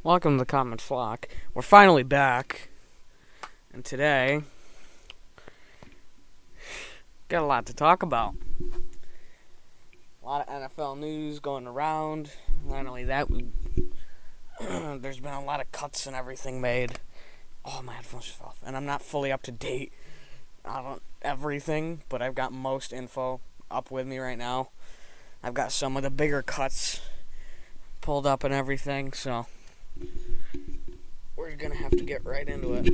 Welcome to the Common Flock. We're finally back, and today, got a lot to talk about. A lot of NFL news going around. Not only that, there's been a lot of cuts and everything made. Oh, my headphones just fell off. And I'm not fully up to date on everything, but I've got most info up with me right now. I've got some of the bigger cuts pulled up and everything, so we're gonna have to get right into it.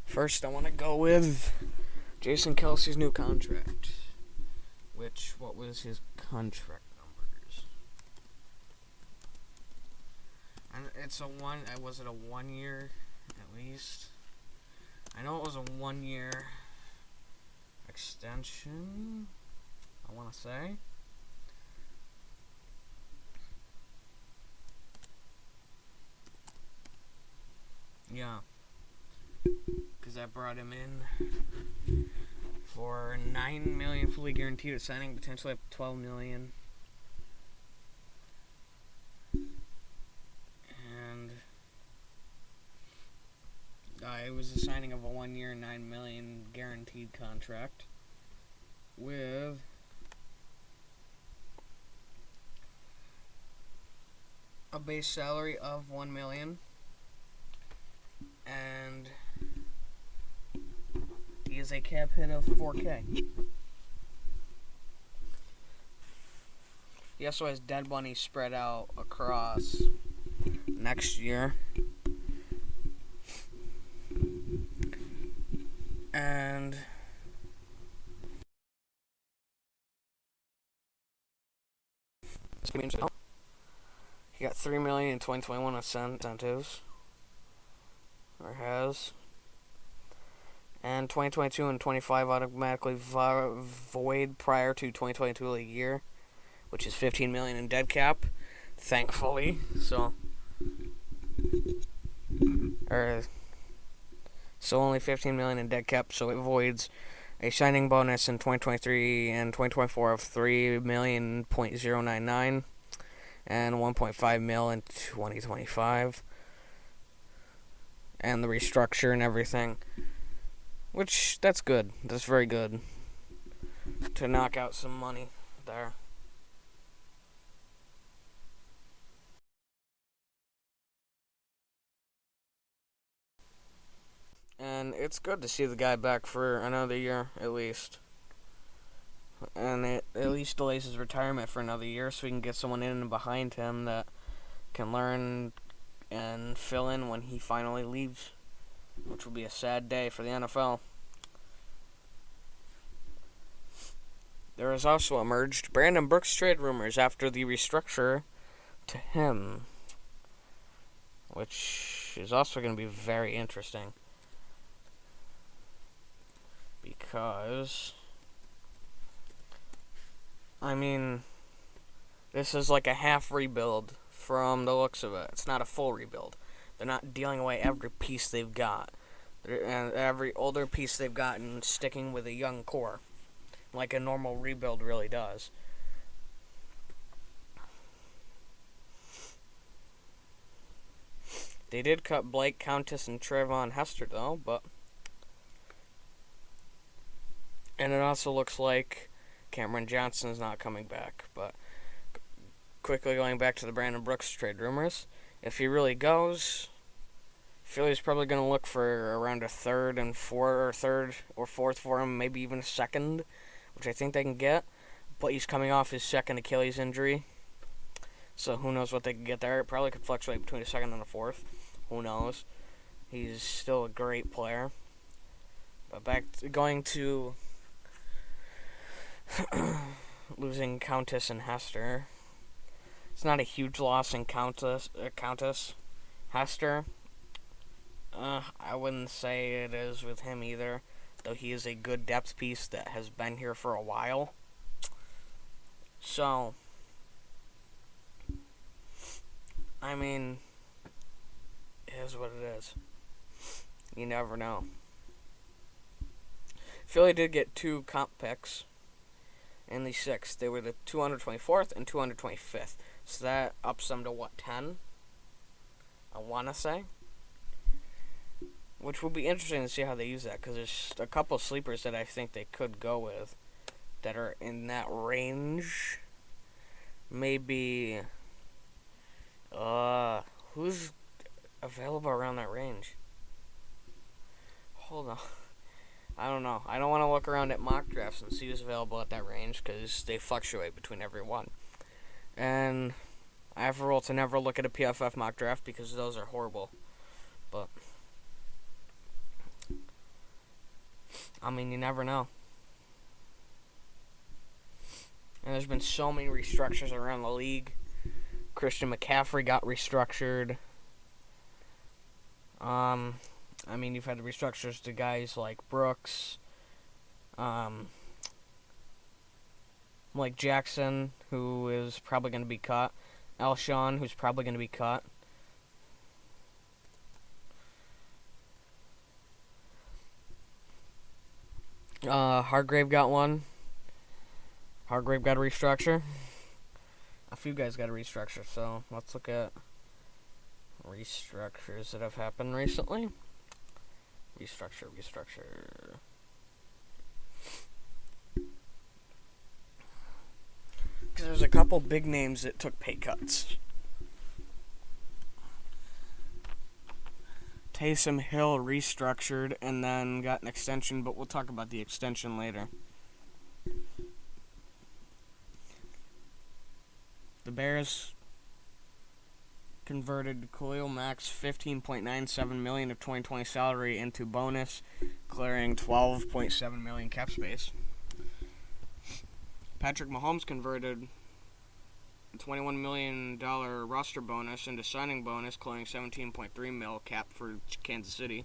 First, I want to go with Jason Kelsey's new contract. What was his contract numbers? And was it a 1 year at least? I know it was a 1 year extension, I want to say. Yeah. Because I brought him in for $9 million fully guaranteed, signing potentially up to $12 million. And it was a signing of a 1 year, $9 million guaranteed contract with a base salary of $1 million, and he has a cap hit of $4K. He also has dead money spread out across next year. And he got $3 million in 2021 incentives, or has. And 2022 and 25 automatically void prior to 2022 a year, which is $15 million in dead cap, thankfully. So only $15 million in dead cap, so it voids a signing bonus in 2023 and 2024 of $3,000,099 and $1.5 million in 2025, and the restructure and everything. Which, that's good. That's very good. To knock out some money there. And it's good to see the guy back for another year, at least. And it at least delays his retirement for another year, so we can get someone in and behind him that can learn and fill in when he finally leaves, which will be a sad day for the NFL. There has also emerged Brandon Brooks trade rumors after the restructure to him, which is also going to be very interesting. Because, this is like a half rebuild from the looks of it. It's not a full rebuild. They're not dealing away every piece they've got. And every older piece they've gotten, sticking with a young core, like a normal rebuild really does. They did cut Blake, Countess, and Hester, though, and it also looks like Cameron Johnson's not coming back. But quickly going back to the Brandon Brooks trade rumors, if he really goes, Philly's probably going to look for around a third or fourth for him, maybe even a second, which I think they can get. But he's coming off his second Achilles injury, so who knows what they can get there. It probably could fluctuate between a second and a fourth. Who knows? He's still a great player. But going to losing Countess and Hester. It's not a huge loss in Countess. Hester, I wouldn't say it is with him either, though he is a good depth piece that has been here for a while. So, it is what it is. You never know. Philly did get 2 comp picks and the 6th. They were the 224th and 225th. So that ups them to, what, 10? I want to say. Which will be interesting to see how they use that, because there's a couple sleepers that I think they could go with that are in that range. Maybe, who's available around that range? Hold on. I don't know. I don't want to look around at mock drafts and see who's available at that range, because they fluctuate between every one. And I have a rule to never look at a PFF mock draft, because those are horrible. But, I mean, you never know. And there's been so many restructures around the league. Christian McCaffrey got restructured. I mean, you've had the restructures to guys like Brooks, like Jackson, who is probably going to be cut. Alshon, who's probably going to be cut. Hargrave got one. Hargrave got a restructure. A few guys got a restructure, so let's look at restructures that have happened recently. Restructure. Because there's a couple big names that took pay cuts. Taysom Hill restructured and then got an extension, but we'll talk about the extension later. The Bears converted Khalil Mack's $15.97 million of 2020 salary into bonus, clearing $12.7 million cap space. Patrick Mahomes converted a $21 million roster bonus into signing bonus, clearing $17.3 million cap for Kansas City.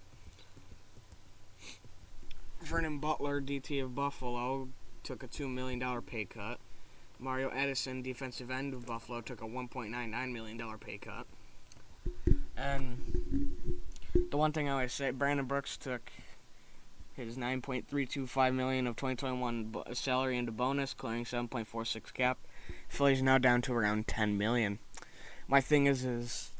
Vernon Butler, DT of Buffalo, took a $2 million pay cut. Mario Edison, defensive end of Buffalo, took a $1.99 million pay cut. And the one thing I always say, Brandon Brooks took his $9.325 million of 2021 salary into bonus, clearing $7.46 cap. Philly's now down to around $10 million. My thing is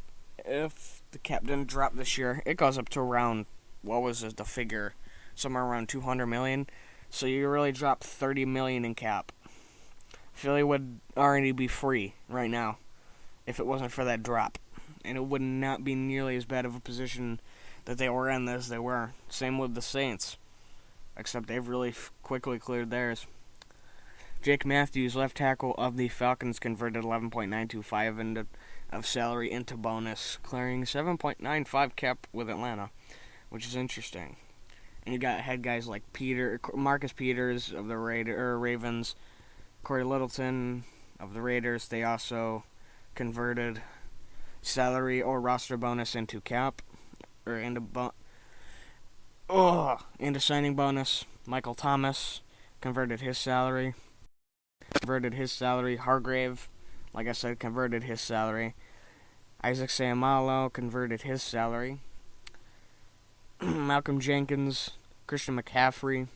if the cap didn't drop this year, it goes up to around, what was the figure? Somewhere around $200 million. So you really drop $30 million in cap. Philly would already be free right now if it wasn't for that drop. And it would not be nearly as bad of a position that they were in as they were. Same with the Saints. Except they've really quickly cleared theirs. Jake Matthews, left tackle of the Falcons, converted $11.925 of salary into bonus, clearing $7.95 cap with Atlanta, which is interesting. And you got head guys like Marcus Peters of the Ravens, Corey Littleton of the Raiders. They also converted salary or roster bonus into cap, or into signing bonus. Michael Thomas converted his salary. Hargrave, like I said, converted his salary. Isaac Seumalo converted his salary. Malcolm Jenkins, Christian McCaffrey,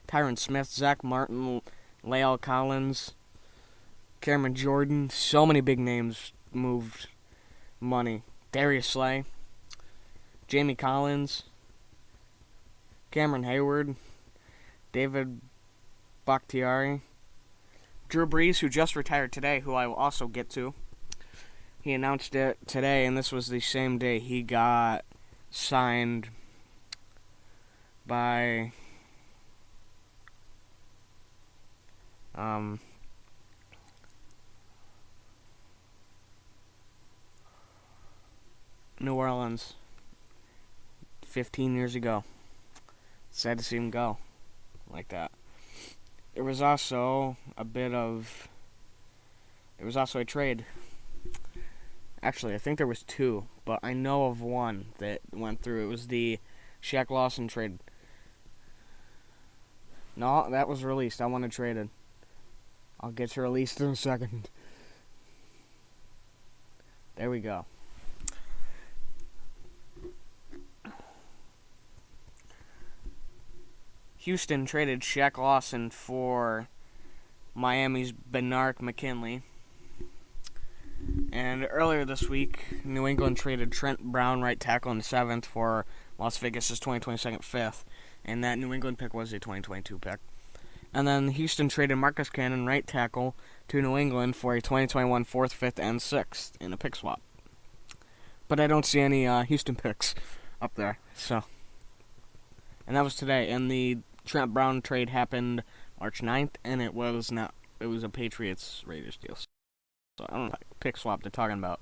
Tyron Smith, Zach Martin, Lael Collins, Cameron Jordan. So many big names moved money. Darius Slay, Jamie Collins, Cameron Hayward, David Bakhtiari, Drew Brees, who just retired today, who I will also get to. He announced it today, and this was the same day he got signed by New Orleans 15 years ago. Sad to see him go like that. There was also a trade. Actually, I think there was two, but I know of one that went through. It was the Shaq Lawson trade. No, that was released. I want to trade it. I'll get to released in a second. There we go. Houston traded Shaq Lawson for Miami's Bernard McKinley. And earlier this week, New England traded Trent Brown, right tackle, in the 7th for Las Vegas' 2022 5th. And that New England pick was a 2022 pick. And then Houston traded Marcus Cannon, right tackle, to New England for a 2021 4th, 5th, and 6th in a pick swap. But I don't see any Houston picks up there. So, and that was today. And the Trent Brown trade happened March 9th, and it was a Patriots-Raiders deal. So I don't know what pick swap they're talking about.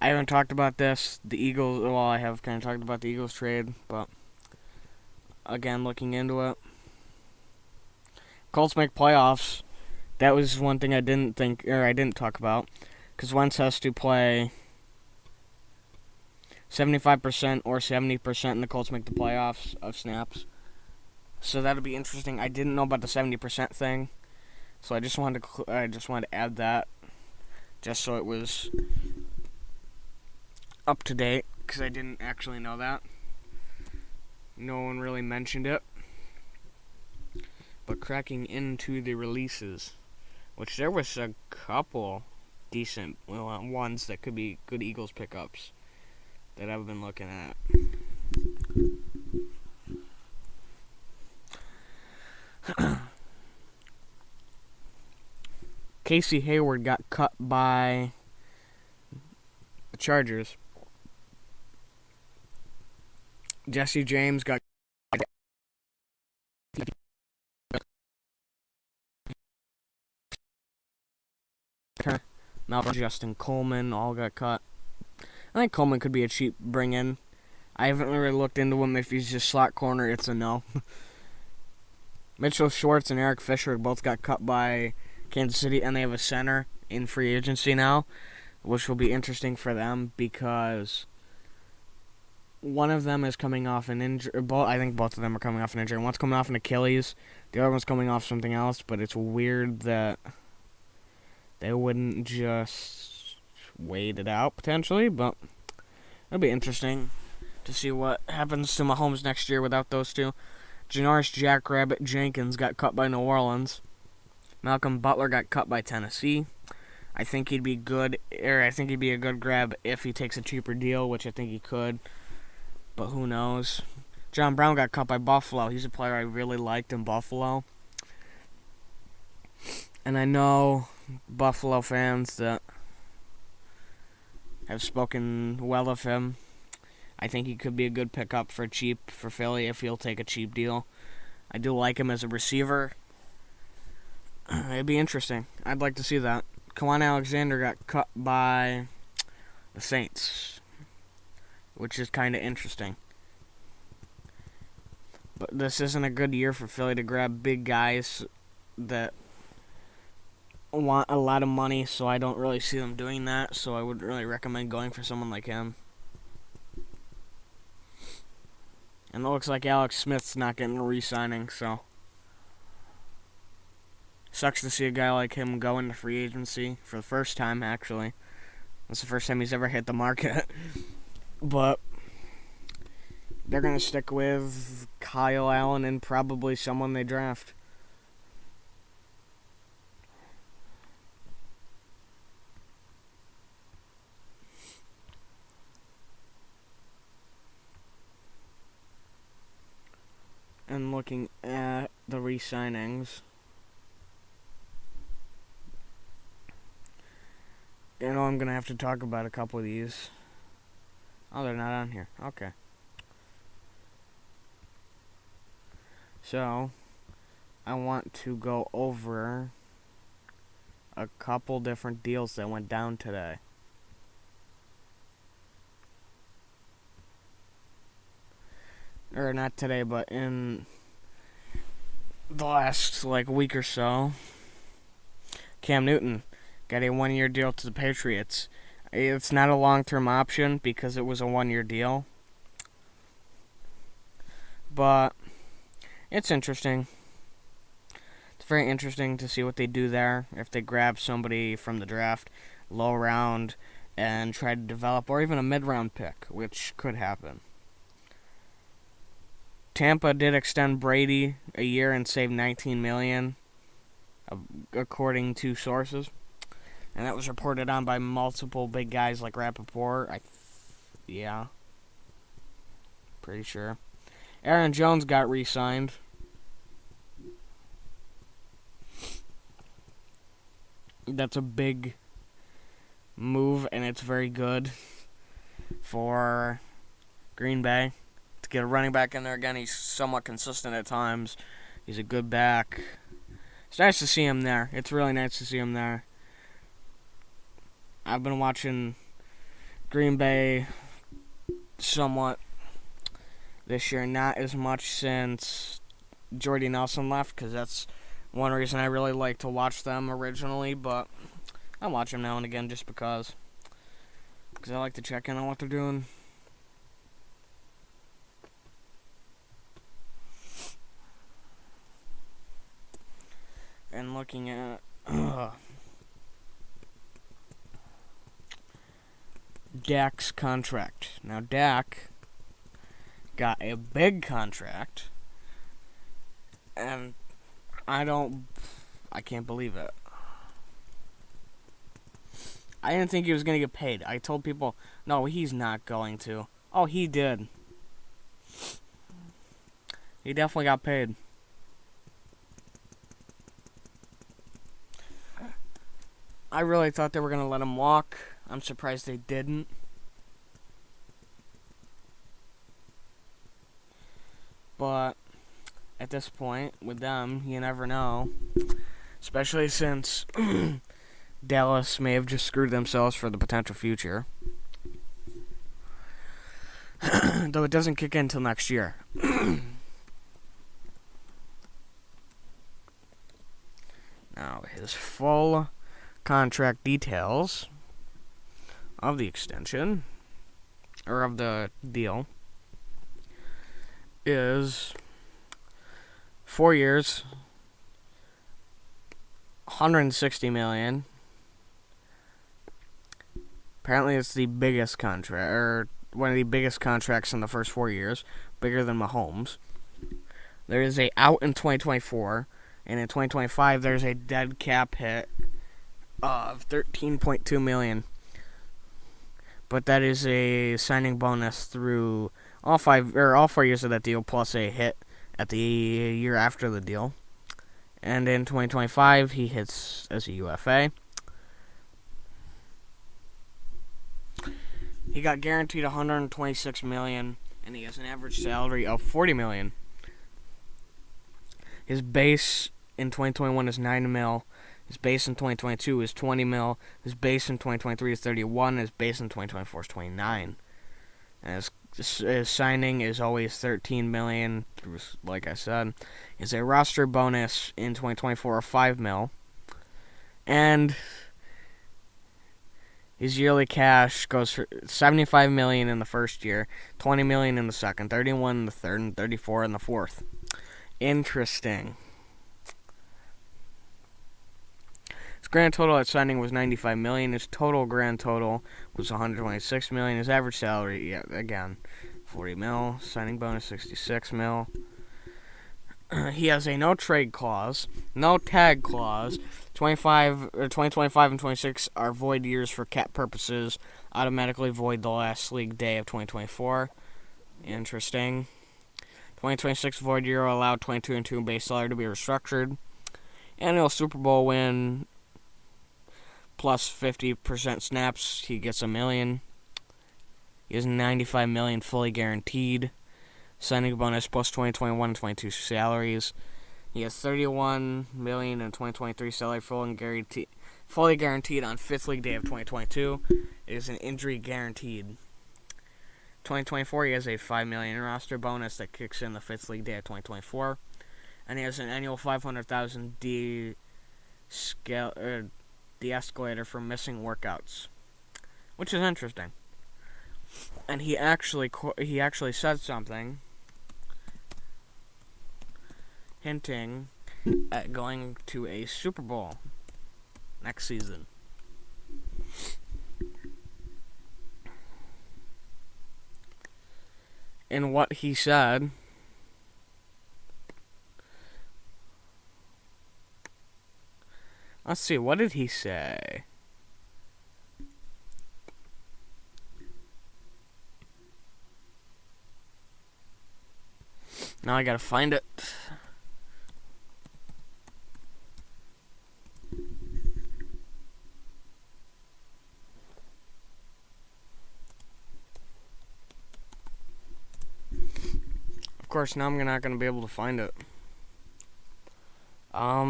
I haven't talked about this. The Eagles, well, I have kind of talked about the Eagles trade, but again, looking into it. Colts make playoffs. That was one thing I didn't talk about, because Wentz has to play 75% or 70%, and the Colts make the playoffs of snaps. So that'll be interesting. I didn't know about the 70% thing, so I just wanted to add that, just so it was up to date, because I didn't actually know that. No one really mentioned it. But cracking into the releases, which there was a couple decent ones that could be good Eagles pickups that I've been looking at. Casey Hayward got cut by the Chargers. Jesse James got Malcolm, Justin Coleman all got cut. I think Coleman could be a cheap bring-in. I haven't really looked into him. If he's just slot corner, it's a no. Mitchell Schwartz and Eric Fisher both got cut by Kansas City, and they have a center in free agency now, which will be interesting for them because one of them is coming off an injury. I think both of them are coming off an injury. One's coming off an Achilles. The other one's coming off something else, but it's weird that they wouldn't just wait it out, potentially, but it'll be interesting to see what happens to Mahomes next year without those two. Janoris Jackrabbit Jenkins got cut by New Orleans. Malcolm Butler got cut by Tennessee. I think he'd be good, I think he'd be a good grab if he takes a cheaper deal, which I think he could, but who knows. John Brown got cut by Buffalo. He's a player I really liked in Buffalo. And I know Buffalo fans that have spoken well of him. I think he could be a good pickup for cheap for Philly if he'll take a cheap deal. I do like him as a receiver. It'd be interesting. I'd like to see that. Kwan Alexander got cut by the Saints, which is kind of interesting. But this isn't a good year for Philly to grab big guys that want a lot of money, so I don't really see them doing that, so I would really recommend going for someone like him. And it looks like Alex Smith's not getting a re-signing, so sucks to see a guy like him go into free agency for the first time, actually. That's the first time he's ever hit the market. But they're going to stick with Kyle Allen and probably someone they draft. And looking at the re-signings, I know I'm going to have to talk about a couple of these. Oh, they're not on here. Okay. So, I want to go over a couple different deals that went down today. Or not today, but in the last week or so. Cam Newton got a 1-year deal to the Patriots. It's not a long-term option because it was a 1-year deal. But it's interesting. It's very interesting to see what they do there. If they grab somebody from the draft, low round, and try to develop, or even a mid-round pick, which could happen. Tampa did extend Brady a year and saved $19 million, according to sources. And that was reported on by multiple big guys like Rappaport. Yeah. Pretty sure. Aaron Jones got re-signed. That's a big move, and it's very good for Green Bay to get a running back in there again. He's somewhat consistent at times. He's a good back. It's nice to see him there. It's really nice to see him there. I've been watching Green Bay somewhat this year, not as much since Jordy Nelson left, because that's one reason I really like to watch them originally, but I watch them now and again just because I like to check in on what they're doing. And looking at Dax Contract. Now, Dak got a big contract, and I can't believe it. I didn't think he was going to get paid. I told people, no, he's not going to. Oh, he did. He definitely got paid. I really thought they were going to let him walk. I'm surprised they didn't. But at this point, with them, you never know. Especially since Dallas may have just screwed themselves for the potential future. Though it doesn't kick in until next year. Now, his full contract details of the extension, or of the deal, is 4 years, $160 million. Apparently, it's the biggest contract, or one of the biggest contracts in the first 4 years, bigger than Mahomes. There is a out in 2024, and in 2025, there's a dead cap hit of $13.2 million. But that is a signing bonus through all 4 years of that deal, plus a hit at the year after the deal. And in 2025, he hits as a UFA. He got guaranteed $126 million, and he has an average salary of $40 million. His base in 2021 is $9 million. His base in 2022 is $20 million. His base in 2023 is $31 million. His base in 2024 is $29 million. And his signing is always $13 million, like I said. His a roster bonus in 2024 of $5 million. And his yearly cash goes for $75 million in the first year, $20 million in the second, $31 million in the third, and $34 million in the fourth. Interesting. His grand total at signing was $95 million. His total grand total was $126 million. His average salary, again, $40 million. Signing bonus, $66 million. He has a no trade clause, no tag clause. 2025 and 26 are void years for cap purposes. Automatically void the last league day of 2024. Interesting. 2026 void year will allow 22-2 base salary to be restructured. Annual Super Bowl win plus 50% snaps, he gets $1 million. He has $95 million fully guaranteed. Signing bonus plus 2021 and 22 salaries. He has $31 million in 2023 salary fully guaranteed on 5th league day of 2022. It is an injury guaranteed. 2024, he has a $5 million roster bonus that kicks in the 5th league day of 2024. And he has an annual $500,000 de-escalator for missing workouts, which is interesting. And he actually said something hinting at going to a Super Bowl next season. And what he said Let's see, what did he say? Now I gotta find it. Of course, now I'm not gonna be able to find it. I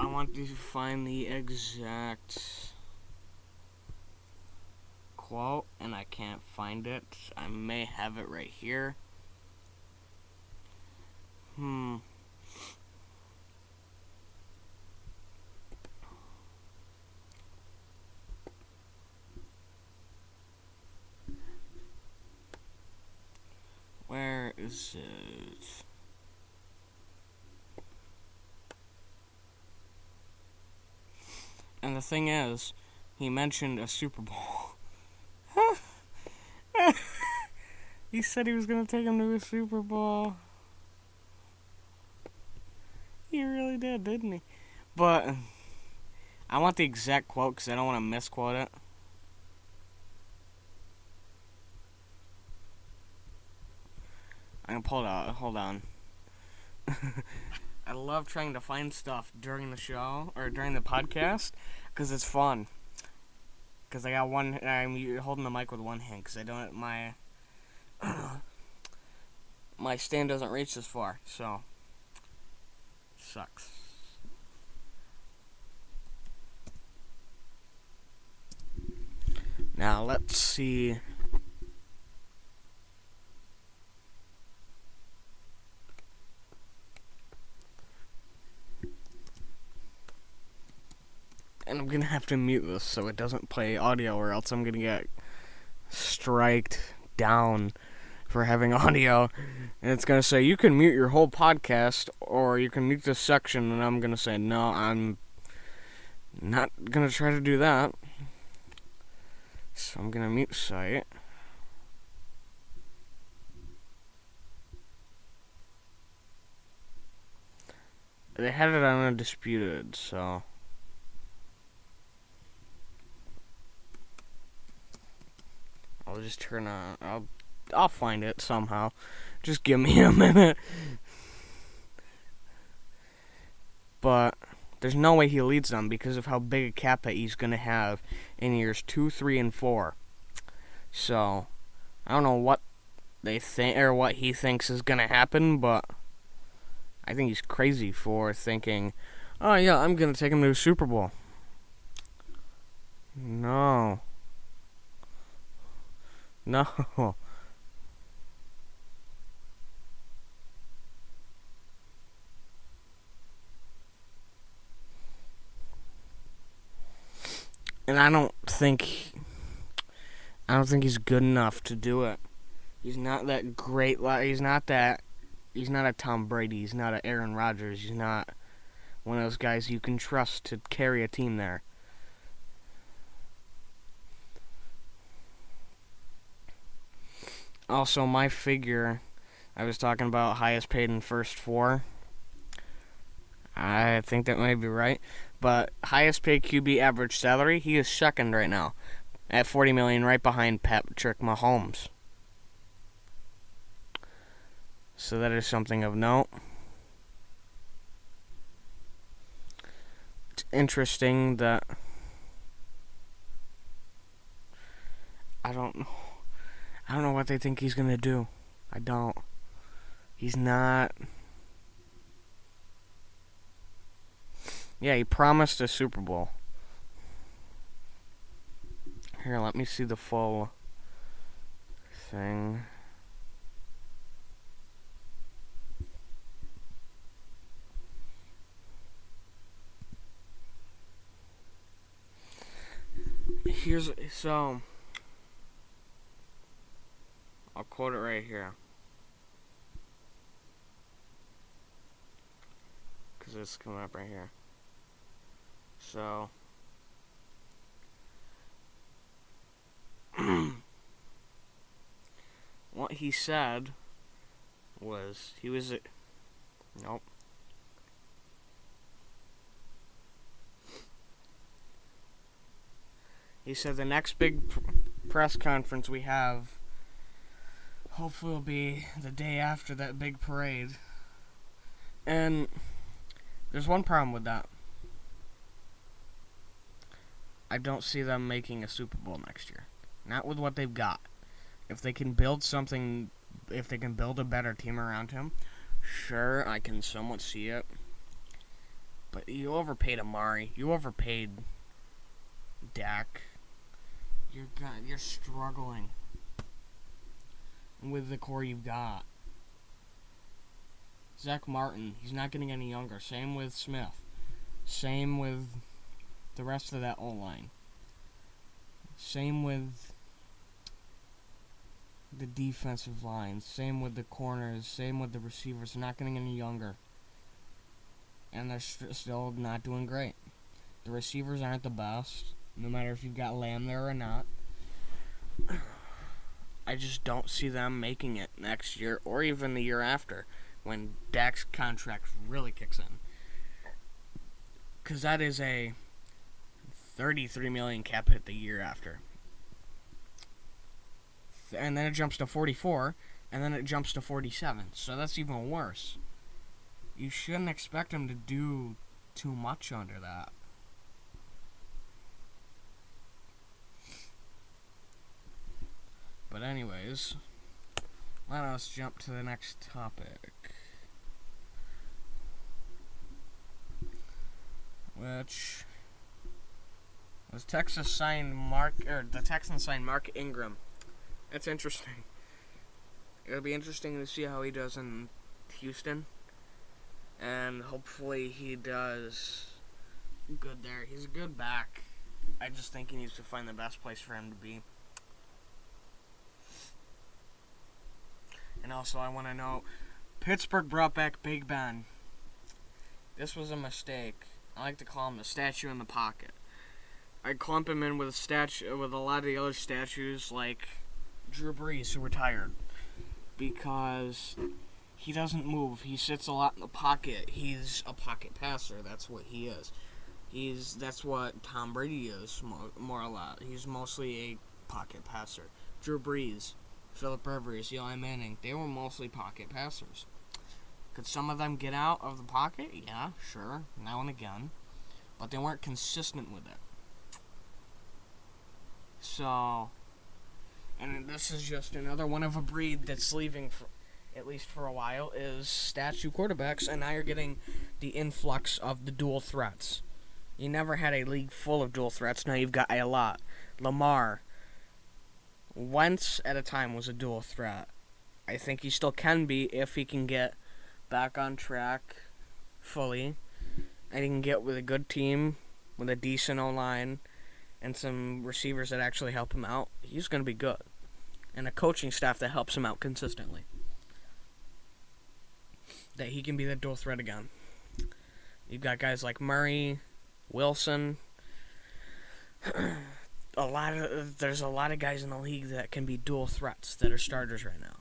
want to find the exact quote, and I can't find it. I may have it right here. Where is it? And the thing is, he mentioned a Super Bowl. He said he was going to take him to a Super Bowl. He really did, didn't he? But I want the exact quote because I don't want to misquote it. I'm going to pull it out. Hold on. I love trying to find stuff during the show, or during the podcast, because it's fun. Because I'm holding the mic with one hand, because I don't, my stand doesn't reach this far, so, sucks. Now, let's see. And I'm gonna have to mute this so it doesn't play audio, or else I'm gonna get striked down for having audio. And it's gonna say, you can mute your whole podcast, or you can mute this section, and I'm gonna say, no, I'm not gonna try to do that. So I'm gonna mute site. They had it on Undisputed, so... I'll just turn on... I'll find it somehow. Just give me a minute. But there's no way he leads them because of how big a cap hit he's going to have in years 2, 3, and 4. So, I don't know what they think, or what he thinks is going to happen, but I think he's crazy for thinking, oh yeah, I'm going to take him to a Super Bowl. No. No. And I don't think he's good enough to do it. He's not that great. He's not a Tom Brady. He's not a Aaron Rodgers. He's not one of those guys you can trust to carry a team there. Also, my figure, I was talking about highest paid in first 4. I think that might be right. But highest paid QB average salary, he is second right now at $40 million, right behind Patrick Mahomes. So that is something of note. It's interesting that I don't know what they think he's going to do. I don't. He's not. Yeah, he promised a Super Bowl. Here, let me see the full thing. So I'll quote it right here, because it's coming up right here. So he said was nope. He said the next big press conference we have hopefully will be the day after that big parade. And there's one problem with that. I don't see them making a Super Bowl next year. Not with what they've got. If they can build something, if they can build a better team around him, sure, I can somewhat see it. But you overpaid Amari. You overpaid Dak. You're struggling with the core you've got. Zach Martin, he's not getting any younger. Same with Smith. Same with the rest of that O-line. Same with the defensive line. Same with the corners. Same with the receivers. They're not getting any younger. And they're still not doing great. The receivers aren't the best, no matter if you've got Lamb there or not. I just don't see them making it next year or even the year after when Dax Contract really kicks in. Because that is a $33 million cap hit the year after. And then it jumps to 44, and then it jumps to 47. So that's even worse. You shouldn't expect him to do too much under that. But anyways, let us jump to the next topic, which was the Texans signed Mark Ingram. That's interesting. It'll be interesting to see how he does in Houston, and hopefully he does good there. He's a good back. I just think he needs to find the best place for him to be. And also, I want to know, Pittsburgh brought back Big Ben. This was a mistake. I like to call him the statue in the pocket. I clump him in with a lot of the other statues like Drew Brees, who retired, because he doesn't move. He sits a lot in the pocket. He's a pocket passer. That's what he is. That's what Tom Brady is, more or less. He's mostly a pocket passer. Drew Brees, Phillip Rivers, Eli Manning, they were mostly pocket passers. Could some of them get out of the pocket? Yeah, sure, now and again. But they weren't consistent with it. So, and this is just another one of a breed that's leaving, at least for a while, is statue quarterbacks, and now you're getting the influx of the dual threats. You never had a league full of dual threats, now you've got a lot. Lamar, once at a time, was a dual threat. I think he still can be if he can get back on track fully, and he can get with a good team, with a decent O-line, and some receivers that actually help him out. He's going to be good. And a coaching staff that helps him out consistently. That he can be the dual threat again. You've got guys like Murray, Wilson. There's a lot of guys in the league that can be dual threats that are starters right now.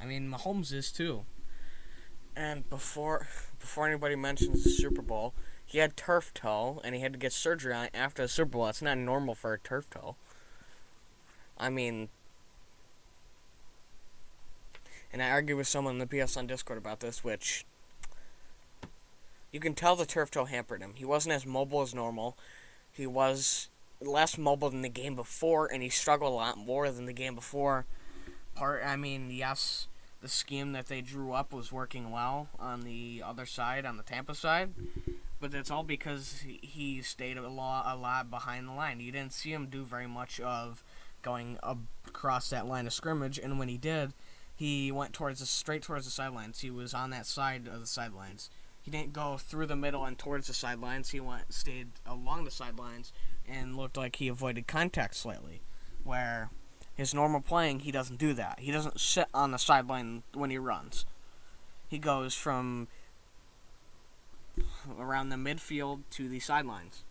I mean, Mahomes is too. And before anybody mentions the Super Bowl, he had turf toe, and he had to get surgery on it after the Super Bowl. That's not normal for a turf toe. I mean, and I argued with someone in the PSN Discord about this, which you can tell the turf toe hampered him. He wasn't as mobile as normal. He was less mobile than the game before, and he struggled a lot more than the game before. Yes, the scheme that they drew up was working well on the other side, on the Tampa side, but that's all because he stayed a lot behind the line. You didn't see him do very much of going across that line of scrimmage, and when he did, he went straight towards the sidelines. He was on that side of the sidelines. He didn't go through the middle and towards the sidelines. He stayed along the sidelines and looked like he avoided contact slightly, where his normal playing, he doesn't do that. He doesn't sit on the sideline when he runs. He goes from around the midfield to the sidelines.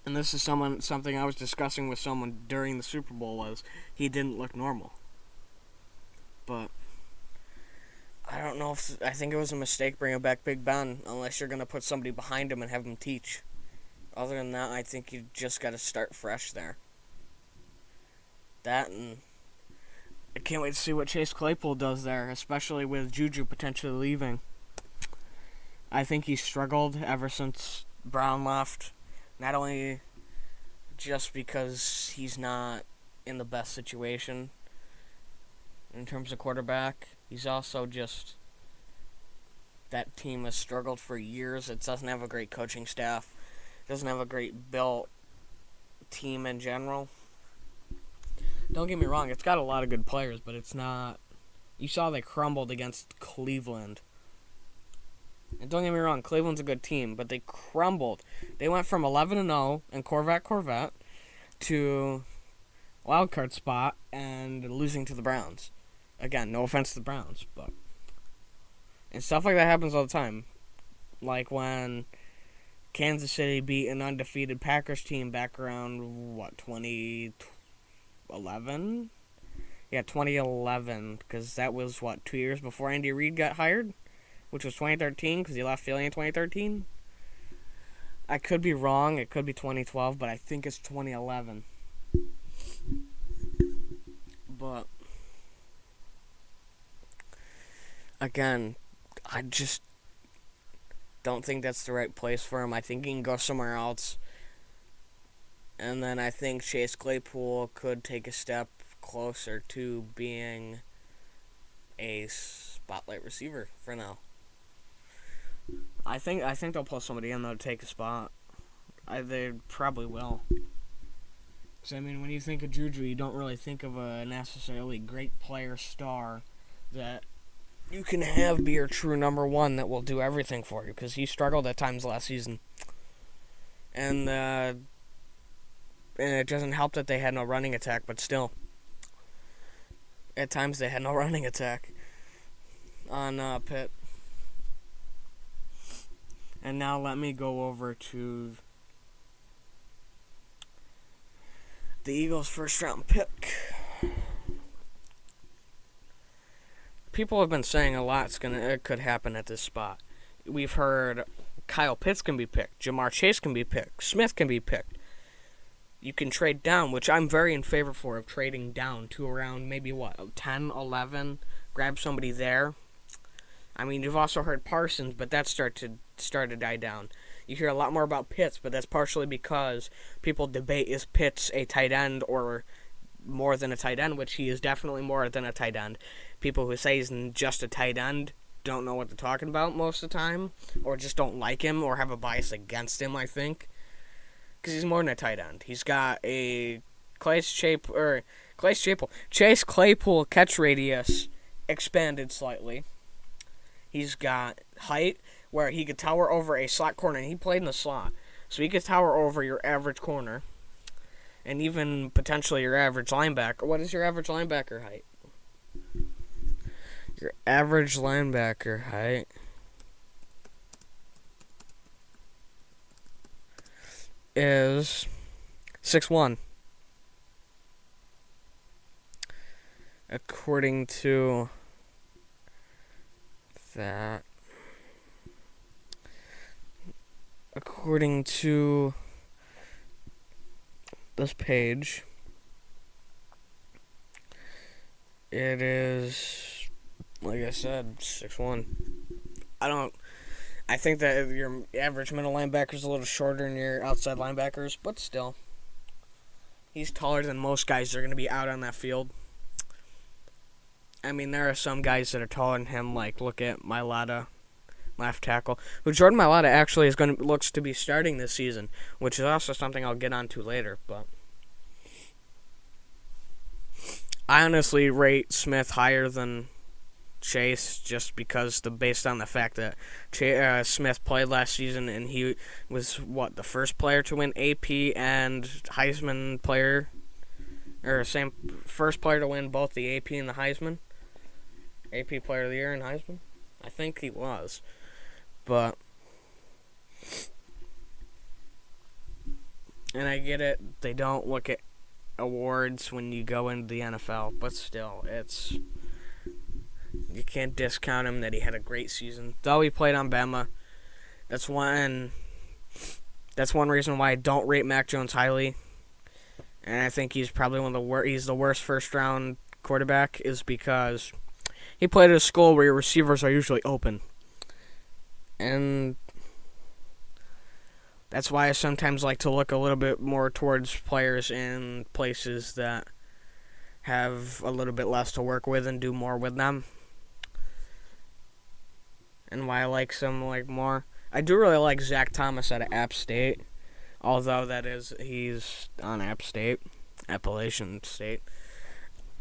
And this is something I was discussing with someone during the Super Bowl, was he didn't look normal. But I don't know if I think it was a mistake bringing back Big Ben, unless you're going to put somebody behind him and have him teach. Other than that, I think you just got to start fresh there. That, and I can't wait to see what Chase Claypool does there, especially with Juju potentially leaving. I think he's struggled ever since Brown left. Not only just because he's not in the best situation in terms of quarterback, he's also just, that team has struggled for years. It doesn't have a great coaching staff. It doesn't have a great built team in general. Don't get me wrong, it's got a lot of good players, but it's not. You saw they crumbled against Cleveland. And don't get me wrong, Cleveland's a good team, but they crumbled. They went from 11-0 and Corvette to wild card spot and losing to the Browns. Again, no offense to the Browns, but and stuff like that happens all the time. Like when Kansas City beat an undefeated Packers team back around 2011? Yeah, 2011, because that was 2 years before Andy Reid got hired, which was 2013, because he left Philly in 2013. I could be wrong. It could be 2012, but I think it's 2011. But again, I just don't think that's the right place for him. I think he can go somewhere else. And then I think Chase Claypool could take a step closer to being a spotlight receiver for now. I think they'll pull somebody in, though, to take a spot. They probably will. Because, I mean, when you think of Juju, you don't really think of a necessarily great player star that you can have be your true number one that will do everything for you. Because he struggled at times last season. And it doesn't help that they had no running attack, but still. At times they had no running attack on Pitt. And now let me go over to the Eagles' first round pick. People have been saying a lot it could happen at this spot. We've heard Kyle Pitts can be picked, Jamar Chase can be picked, Smith can be picked. You can trade down, which I'm very in favor for, of trading down to around maybe 10, 11, grab somebody there. I mean, you've also heard Parsons, but that's start to die down. You hear a lot more about Pitts, but that's partially because people debate, is Pitts a tight end or more than a tight end, which he is definitely more than a tight end. People who say he's just a tight end don't know what they're talking about most of the time, or just don't like him or have a bias against him, I think. Because he's more than a tight end. He's got a Chase Claypool catch radius expanded slightly. He's got height where he could tower over a slot corner, and he played in the slot. So he could tower over your average corner, and even potentially your average linebacker. What is your average linebacker height? Your average linebacker height is 6'1". According to that, according to this page, it is, like I said, 6'1". I think that your average middle linebacker is a little shorter than your outside linebackers, but still, he's taller than most guys that are going to be out on that field. I mean, there are some guys that are taller than him, like look at Mailata, left tackle, who Jordan Mailata actually looks to be starting this season, which is also something I'll get onto later. But I honestly rate Smith higher than Chase, just because based on the fact that Smith played last season and he was the first player to win AP and Heisman player, or first player to win both the AP and the Heisman. AP Player of the Year and Heisman? I think he was. But And I get it, they don't look at awards when you go into the NFL, but still, you can't discount him that he had a great season. Though he played on Bama, that's one reason why I don't rate Mac Jones highly. And I think he's probably he's the worst first round quarterback, is because he played at a school where your receivers are usually open. And that's why I sometimes like to look a little bit more towards players in places that have a little bit less to work with and do more with them. And why I like some more. I do really like Zach Thomas out of App State, although he's on Appalachian State.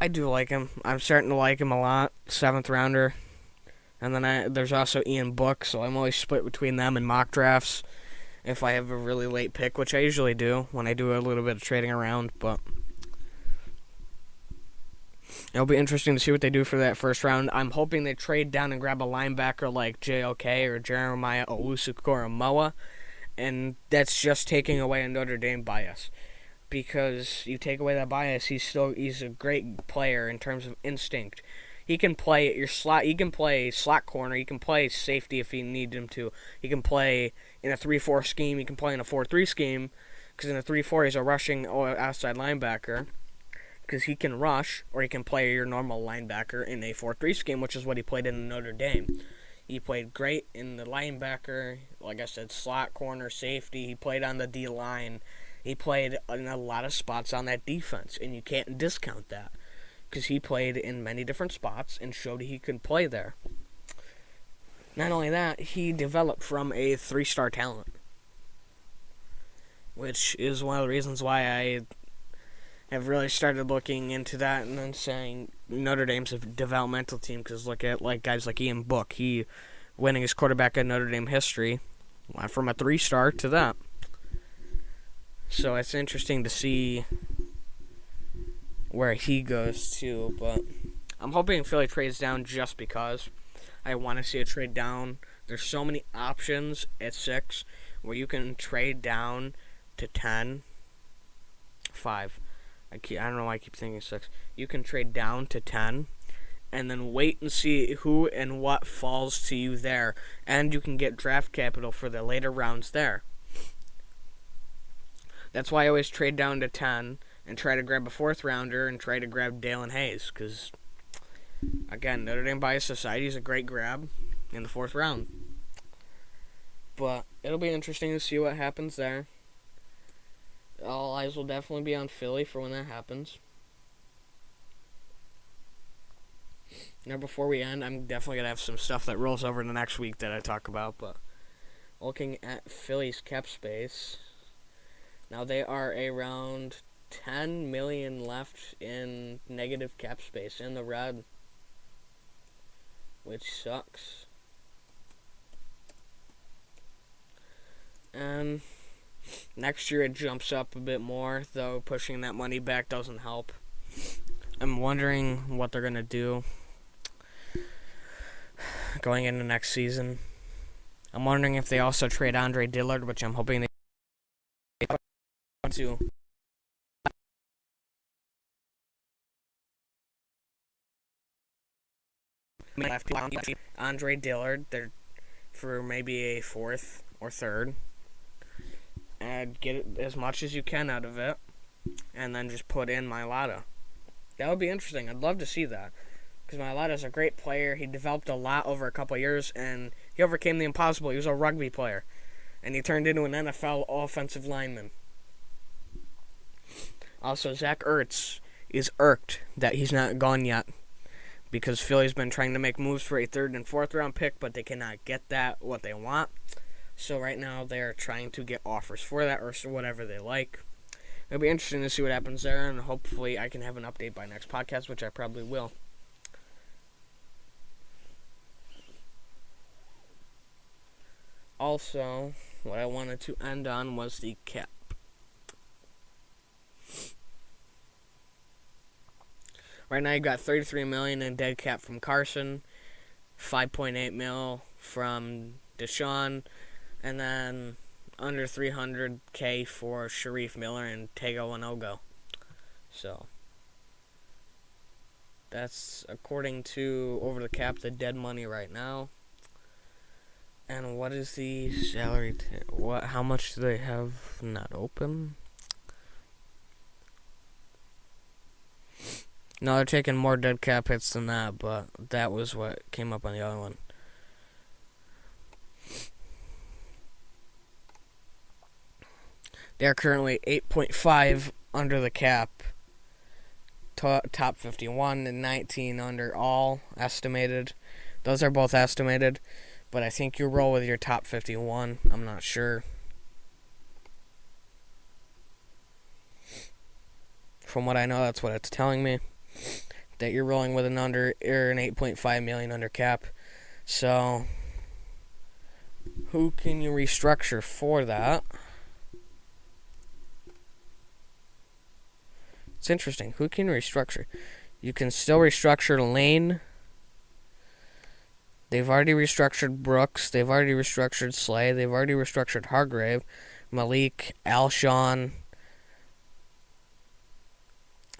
I do like him. I'm starting to like him a lot. 7th rounder. And then there's also Ian Book, so I'm always split between them and mock drafts if I have a really late pick, which I usually do when I do a little bit of trading around. But it'll be interesting to see what they do for that first round. I'm hoping they trade down and grab a linebacker like JOK or Jeremiah Owusu-Koramoah, and that's just taking away a Notre Dame bias. Because you take away that bias, he's a great player in terms of instinct. He can play at your slot. He can play slot corner. He can play safety if he needs him to. He can play in a 3-4 scheme. He can play in a 4-3 scheme. Because in a 3-4, he's a rushing outside linebacker. Because he can rush, or he can play your normal linebacker in a 4-3 scheme, which is what he played in Notre Dame. He played great in the linebacker. Like I said, slot corner, safety. He played on the D-line. He played in a lot of spots on that defense, and you can't discount that. Because he played in many different spots and showed he could play there. Not only that, he developed from a 3-star talent, which is one of the reasons why I have really started looking into that and then saying Notre Dame's a developmental team, because look at guys like Ian Book. He, winning his quarterback in Notre Dame history, went from a 3-star to that. So it's interesting to see where he goes to, but I'm hoping Philly trades down just because I want to see a trade down. There's so many options at 6 where you can trade down to 10, 5. I don't know why I keep thinking 6. You can trade down to 10 and then wait and see who and what falls to you there, and you can get draft capital for the later rounds there. That's why I always trade down to 10 and try to grab a 4th rounder and try to grab Dalen Hayes, because, again, Notre Dame Bias Society is a great grab in the 4th round. But it'll be interesting to see what happens there. All eyes will definitely be on Philly for when that happens. Now, before we end, I'm definitely going to have some stuff that rolls over in the next week that I talk about, but looking at Philly's cap space, now they are around $10 million left in negative cap space in the red, which sucks. And next year it jumps up a bit more, though pushing that money back doesn't help. I'm wondering what they're going to do going into next season. I'm wondering if they also trade Andre Dillard, which I'm hoping they do. Andre Dillard, they're for maybe a 4th or 3rd, and get as much as you can out of it, and then just put in Mailata. That would be interesting. I'd love to see that, because Mailata's a great player. He developed a lot over a couple of years, and he overcame the impossible. He was a rugby player, and he turned into an NFL offensive lineman. Also, Zach Ertz is irked that he's not gone yet, because Philly's been trying to make moves for a 3rd and 4th round pick, but they cannot get what they want. So right now they're trying to get offers for that, or whatever they like. It'll be interesting to see what happens there, and hopefully I can have an update by next podcast, which I probably will. Also, what I wanted to end on was the cap. Right now you got $33 million in dead cap from Carson, $5.8 million from Deshaun, and then under $300K for Sharif Miller and Tego Wanogo. So that's according to Over the Cap, the dead money right now. And what is the salary? How much do they have not open? No, they're taking more dead cap hits than that, but that was what came up on the other one. They are currently 8.5 under the cap. Top 51 and 19 under, all estimated. Those are both estimated, but I think you roll with your top 51. I'm not sure. From what I know, that's what it's telling me, that you're rolling with an under or an 8.5 million under cap. So who can you restructure for that? It's interesting. Who can you restructure? You can still restructure Lane. They've already restructured Brooks. They've already restructured Slay. They've already restructured Hargrave, Malik, Alshon.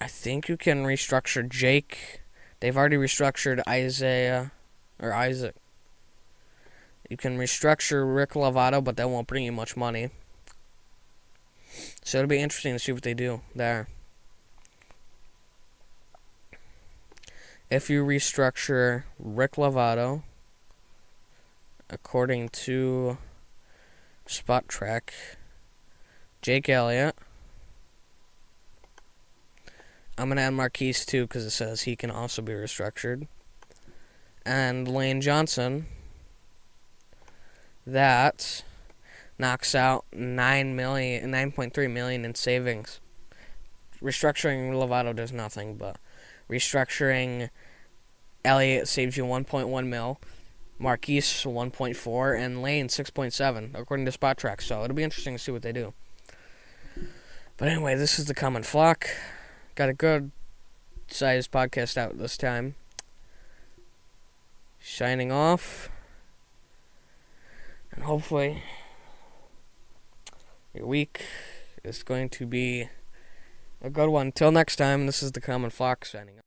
I think you can restructure Jake. They've already restructured Isaiah or Isaac. You can restructure Rick Lovato, but that won't bring you much money. So it'll be interesting to see what they do there. If you restructure Rick Lovato, according to Spot Track, Jake Elliott, I'm going to add Marquise too because it says he can also be restructured, and Lane Johnson, that knocks out $9.3 million in savings. Restructuring Lovato does nothing, but restructuring Elliott saves you 1.1 mil, Marquise 1.4, and Lane 6.7, according to Spot Track. So it'll be interesting to see what they do. But anyway, this is the Common Flock. Got a good sized podcast out this time. Signing off. And hopefully your week is going to be a good one. Till next time, this is the Common Flock signing off.